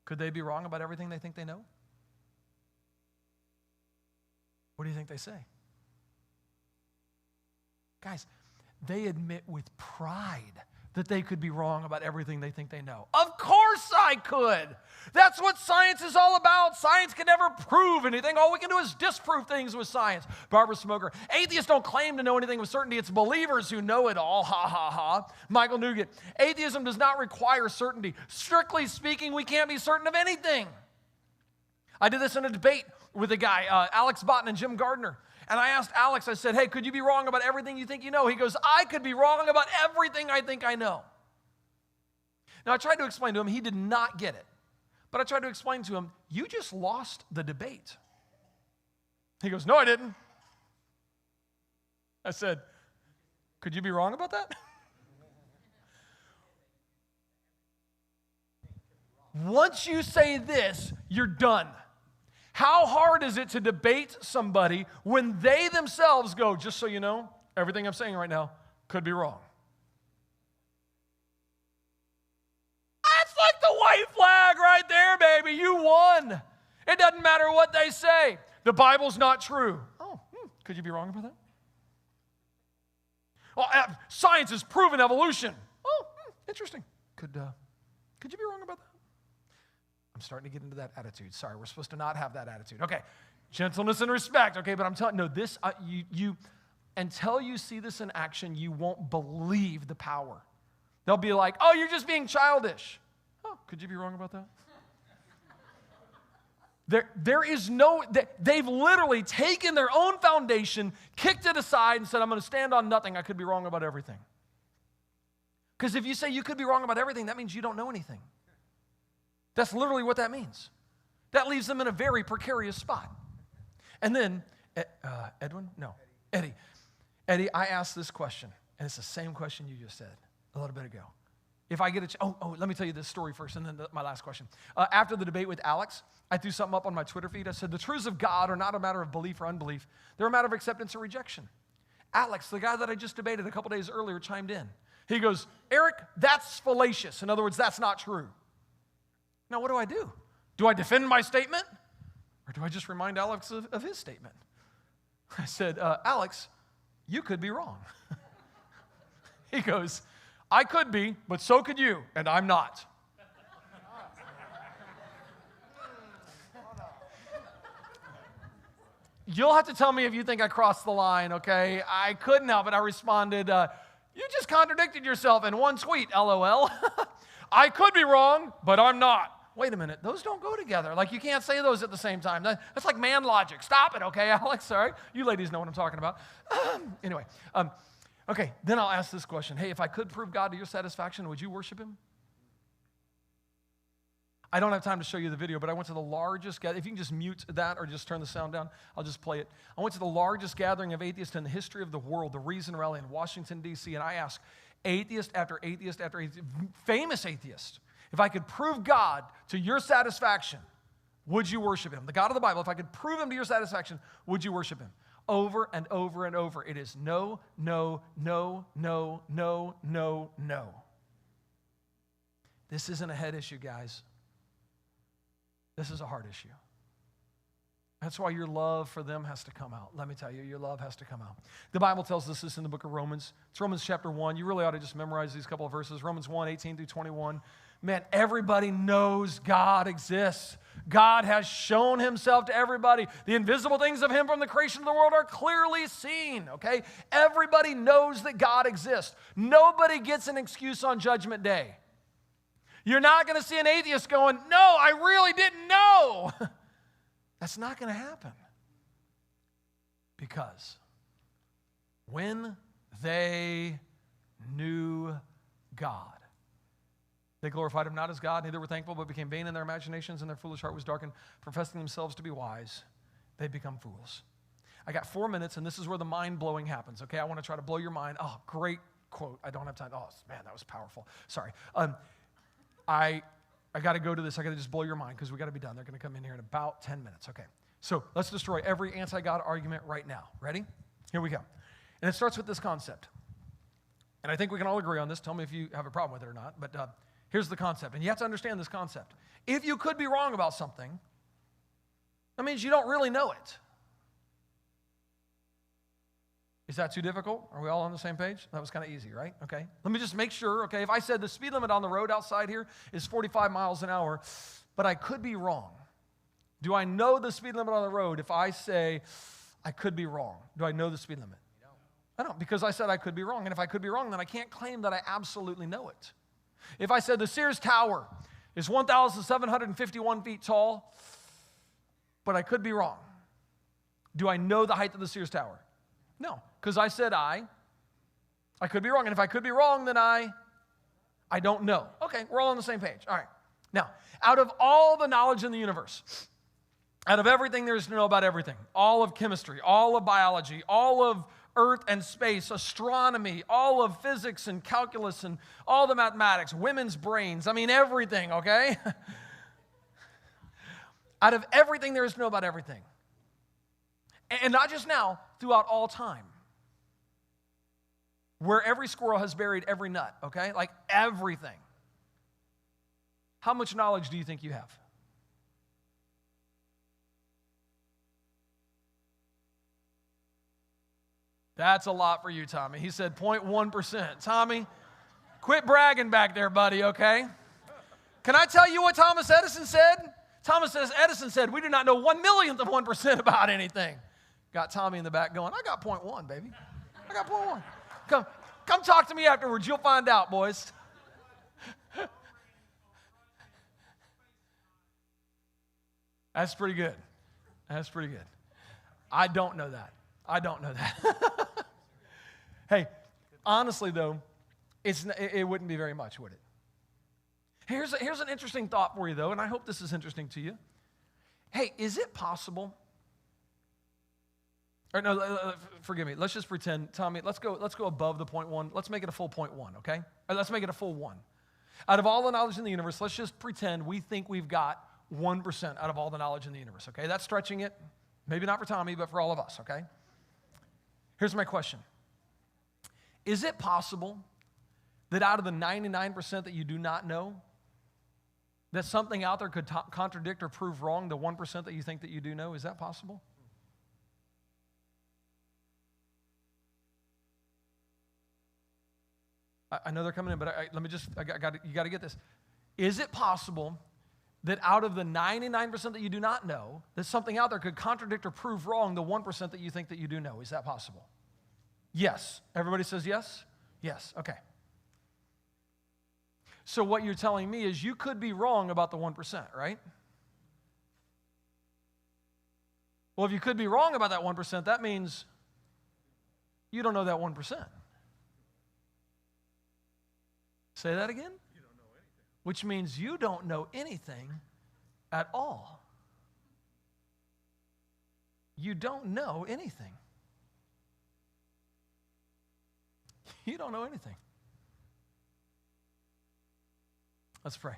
Could they be wrong about everything they think they know? What do you think they say? Guys, they admit with pride that they could be wrong about everything they think they know. Of course I could. That's what science is all about. Science can never prove anything. All we can do is disprove things with science. Barbara Smoker. Atheists don't claim to know anything with certainty. It's believers who know it all. Ha, ha, ha. Michael Nugent. Atheism does not require certainty. Strictly speaking, we can't be certain of anything. I did this in a debate with a guy, Alex Botten and Jim Gardner. And I asked Alex, I said, hey, could you be wrong about everything you think you know? He goes, I could be wrong about everything I think I know. Now, I tried to explain to him. He did not get it. But I tried to explain to him, you just lost the debate. He goes, no, I didn't. I said, could you be wrong about that? Once you say this, you're done. How hard is it to debate somebody when they themselves go, just so you know, everything I'm saying right now could be wrong? That's like the white flag right there, baby. You won. It doesn't matter what they say. The Bible's not true. Oh, could you be wrong about that? Well, science has proven evolution. Oh, interesting. Could you be wrong about that? I'm starting to get into that attitude. Sorry, we're supposed to not have that attitude. Okay, gentleness and respect. Okay, but I'm telling you, no, this, you, until you see this in action, you won't believe the power. They'll be like, oh, you're just being childish. Oh, could you be wrong about that? There is no, they've literally taken their own foundation, kicked it aside, and said, I'm going to stand on nothing. I could be wrong about everything. Because if you say you could be wrong about everything, that means you don't know anything. That's literally what that means. That leaves them in a very precarious spot. And then, Eddie, I asked this question, and it's the same question you just said a little bit ago. If I get a let me tell you this story first, and then my last question. After the debate with Alex, I threw something up on my Twitter feed. I said, the truths of God are not a matter of belief or unbelief. They're a matter of acceptance or rejection. Alex, the guy that I just debated a couple days earlier, chimed in. He goes, Eric, that's fallacious. In other words, that's not true. Now, what do? Do I defend my statement? Or do I just remind Alex of his statement? I said, Alex, you could be wrong. He goes, I could be, but so could you, and I'm not. You'll have to tell me if you think I crossed the line, okay? I couldn't help it. I responded, you just contradicted yourself in one tweet, LOL. I could be wrong, but I'm not. Wait a minute, those don't go together. Like, you can't say those at the same time. That's like man logic. Stop it, okay, Alex? Sorry. You ladies know what I'm talking about. Anyway, okay, then I'll ask this question. Hey, if I could prove God to your satisfaction, would you worship him? I don't have time to show you the video, but I went to the largest gathering. If you can just mute that or just turn the sound down, I'll just play it. I went to the largest gathering of atheists in the history of the world, the Reason Rally in Washington, D.C., and I asked atheist after atheist after atheist, famous atheist, if I could prove God to your satisfaction, would you worship him? The God of the Bible, if I could prove him to your satisfaction, would you worship him? Over and over and over. It is no, no, no, no, no, no, no. This isn't a head issue, guys. This is a heart issue. That's why your love for them has to come out. Let me tell you, your love has to come out. The Bible tells us this in the book of Romans. It's Romans chapter 1. You really ought to just memorize these couple of verses. Romans 1, 18 through 21. Man, everybody knows God exists. God has shown himself to everybody. The invisible things of him from the creation of the world are clearly seen, okay? Everybody knows that God exists. Nobody gets an excuse on Judgment Day. You're not going to see an atheist going, no, I really didn't know. That's not going to happen. Because when they knew God, they glorified him not as God, neither were thankful, but became vain in their imaginations, and their foolish heart was darkened. Professing themselves to be wise, they become fools. I got 4 minutes, and this is where the mind-blowing happens, okay? I want to try to blow your mind. Oh, great quote. I don't have time. Oh, man, that was powerful. Sorry. I got to go to this. I got to just blow your mind because we got to be done. They're going to come in here in about 10 minutes. Okay. So let's destroy every anti-God argument right now. Ready? Here we go. And it starts with this concept. And I think we can all agree on this. Tell me if you have a problem with it or not. But here's the concept. And you have to understand this concept. If you could be wrong about something, that means you don't really know it. Is that too difficult? Are we all on the same page? That was kind of easy, right? Okay. Let me just make sure, okay, if I said the speed limit on the road outside here is 45 miles an hour, but I could be wrong. Do I know the speed limit on the road if I say I could be wrong? Do I know the speed limit? I don't, because I said I could be wrong. And if I could be wrong, then I can't claim that I absolutely know it. If I said the Sears Tower is 1,751 feet tall, but I could be wrong, do I know the height of the Sears Tower? No, because I said I could be wrong. And if I could be wrong, then I don't know. Okay, we're all on the same page. All right. Now, out of all the knowledge in the universe, out of everything there is to know about everything, all of chemistry, all of biology, all of earth and space, astronomy, all of physics and calculus and all the mathematics, women's brains, I mean everything, okay? Out of everything there is to know about everything. And not just now, throughout all time. Where every squirrel has buried every nut, okay? Like everything. How much knowledge do you think you have? That's a lot for you, Tommy. He said 0.1%. Tommy, quit bragging back there, buddy, okay? Can I tell you what Thomas Edison said? Edison said, we do not know 1/1,000,000th of 1% about anything. Got Tommy in the back going, I got 0.1, baby. I got 0.1. Come talk to me afterwards. You'll find out, boys. That's pretty good. That's pretty good. I don't know that. Hey, honestly, though, it wouldn't be very much, would it? Here's an interesting thought for you, though, and I hope this is interesting to you. Hey, is it possible? Or no, forgive me. Let's just pretend, Tommy, let's go above the 0.1. Let's make it a full 0.1, okay? Or let's make it a full 1. Out of all the knowledge in the universe, let's just pretend we think we've got 1% out of all the knowledge in the universe, okay? That's stretching it. Maybe not for Tommy, but for all of us, okay? Here's my question. Is it possible that out of the 99% that you do not know, that something out there could contradict or prove wrong the 1% that you think that you do know? Is that possible? I know they're coming in, but you got to get this. Is it possible that out of the 99% that you do not know, that something out there could contradict or prove wrong the 1% that you think that you do know? Is that possible? Yes. Everybody says yes? Yes. Okay. So what you're telling me is you could be wrong about the 1%, right? Well, if you could be wrong about that 1%, that means you don't know that 1%. Say that again? You don't know anything. Which means you don't know anything at all. You don't know anything. You don't know anything. Let's pray.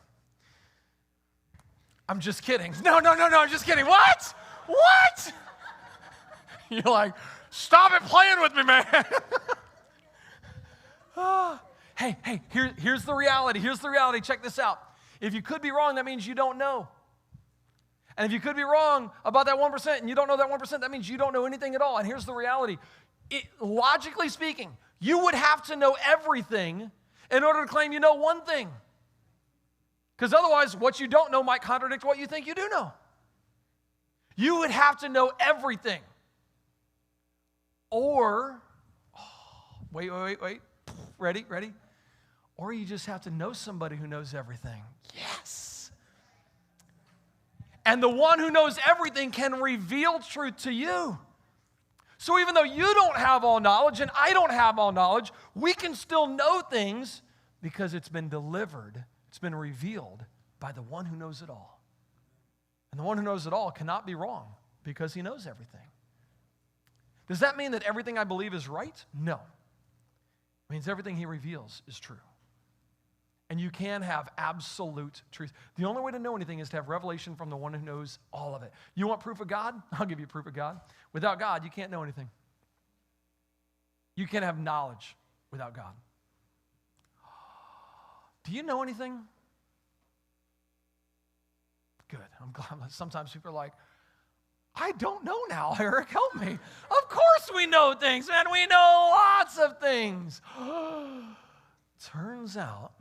I'm just kidding. No, I'm just kidding. What? What? You're like, stop it playing with me, man. Hey, here's the reality. Here's the reality. Check this out. If you could be wrong, that means you don't know. And if you could be wrong about that 1% and you don't know that 1%, that means you don't know anything at all. And here's the reality. Logically speaking, you would have to know everything in order to claim you know one thing. Because otherwise, what you don't know might contradict what you think you do know. You would have to know everything. Or, wait. Ready? Or you just have to know somebody who knows everything. Yes. And the one who knows everything can reveal truth to you. So even though you don't have all knowledge and I don't have all knowledge, we can still know things because it's been delivered, it's been revealed by the one who knows it all. And the one who knows it all cannot be wrong because he knows everything. Does that mean that everything I believe is right? No. It means everything he reveals is true. And you can have absolute truth. The only way to know anything is to have revelation from the one who knows all of it. You want proof of God? I'll give you proof of God. Without God, you can't know anything. You can't have knowledge without God. Do you know anything? Good. I'm glad. Sometimes people are like, I don't know now, Eric, help me. Of course we know things, man. We know lots of things. Turns out,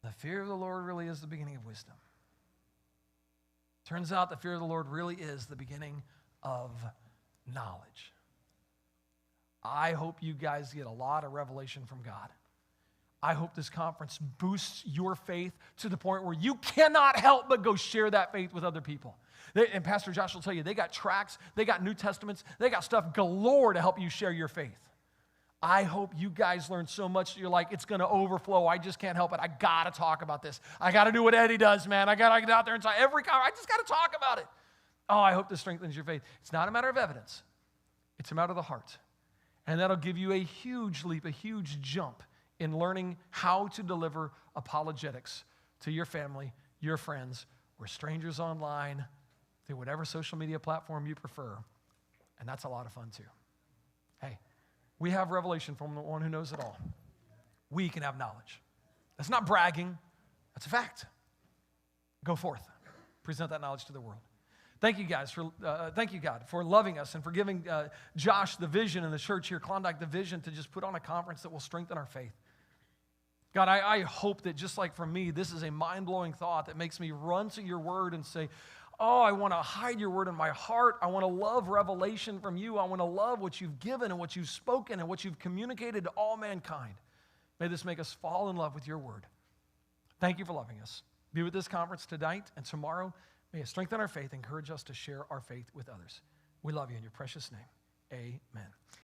the fear of the Lord really is the beginning of wisdom. Turns out the fear of the Lord really is the beginning of knowledge. I hope you guys get a lot of revelation from God. I hope this conference boosts your faith to the point where you cannot help but go share that faith with other people. And Pastor Josh will tell you, they got tracts, they got New Testaments, they got stuff galore to help you share your faith. I hope you guys learn so much that you're like, it's going to overflow. I just can't help it. I got to talk about this. I got to do what Eddie does, man. I got to get out there and talk I just got to talk about it. Oh, I hope this strengthens your faith. It's not a matter of evidence. It's a matter of the heart. And that'll give you a huge leap, a huge jump in learning how to deliver apologetics to your family, your friends, or strangers online, through whatever social media platform you prefer. And that's a lot of fun too. Hey, we have revelation from the one who knows it all. We can have knowledge. That's not bragging. That's a fact. Go forth. Present that knowledge to the world. Thank you guys thank you, God, for loving us and for giving Josh the vision and the church here, Klondike, the vision to just put on a conference that will strengthen our faith. God, I hope that just like for me, this is a mind-blowing thought that makes me run to your word and say, oh, I want to hide your word in my heart. I want to love revelation from you. I want to love what you've given and what you've spoken and what you've communicated to all mankind. May this make us fall in love with your word. Thank you for loving us. Be with this conference tonight and tomorrow. May it strengthen our faith, encourage us to share our faith with others. We love you in your precious name. Amen.